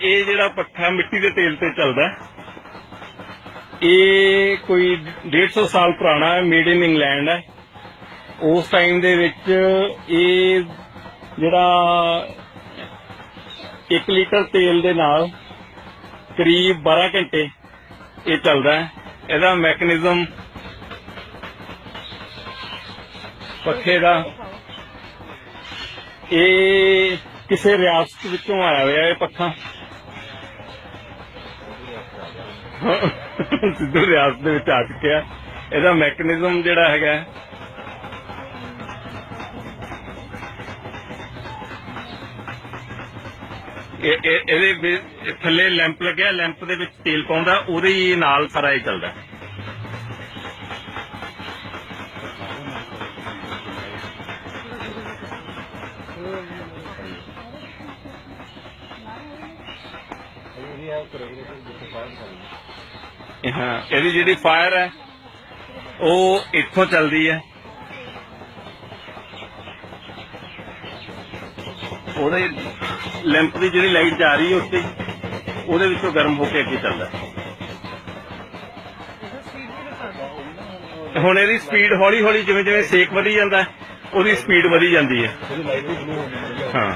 ਇਹ ਜਿਹੜਾ ਪੱਖਾ ਮਿੱਟੀ ਦੇ ਤੇਲ ਤੇ ਚੱਲਦਾ, ਇਹ ਕੋਈ 150 ਸਾਲ ਪੁਰਾਣਾ ਹੈ, ਮੇਡ ਇਨ ਇੰਗਲੈਂਡ ਹੈ। ਉਸ ਟਾਈਮ ਦੇ ਵਿੱਚ ਇਹ ਜਿਹੜਾ 1 ਲੀਟਰ ਤੇਲ ਦੇ ਨਾਲ ਕਰੀਬ 12 ਘੰਟੇ ਇਹ ਚੱਲਦਾ ਹੈ। ਇਹਦਾ ਮੈਕੈਨਿਜ਼ਮ ਪੱਖੇ ਦਾ ਇਹ ਕਿਸੇ ਰਿਆਸਤ ਵਿੱਚੋਂ ਆਇਆ ਹੋਇਆ ਇਹ ਪੱਖਾ, ਸਿੱਧੂ ਰਿਆਸਤ ਦੇ ਵਿੱਚ ਆ ਚੁੱਕਿਆ। ਇਹਦਾ ਮੈਕੈਨਿਜ਼ਮ ਜਿਹੜਾ ਹੈਗਾ ਇਹਦੇ ਥੱਲੇ ਲੈਂਪ ਲੱਗਿਆ, ਲੈਂਪ ਦੇ ਵਿੱਚ ਤੇਲ ਪਾਉਂਦਾ, ਉਹਦੇ ਹੀ ਨਾਲ ਸਾਰਾ ਇਹ ਚੱਲਦਾ। ਹਾਂ, ਇਹਦੀ ਜਿਹੜੀ ਫਾਇਰ ਹੈ ਉਹ ਇੱਥੋਂ ਚੱਲਦੀ ਹੈ, ਉਹਦੇ ਲੈਂਪ ਦੀ ਜਿਹੜੀ ਲਾਈਟ ਜਾ ਰਹੀ ਹੈ ਉੱਤੇ, ਉਹਦੇ ਵਿੱਚੋਂ ਗਰਮ ਹੋ ਕੇ ਅੱਗੇ ਚੱਲਦਾ। ਹੁਣ ਇਹਦੀ ਸਪੀਡ ਹੌਲੀ ਹੌਲੀ ਜਿਵੇਂ ਜਿਵੇਂ ਸੇਕ ਵਧੀ ਜਾਂਦਾ ਉਹਦੀ ਸਪੀਡ ਵਧੀ ਜਾਂਦੀ ਹੈ। ਹਾਂ,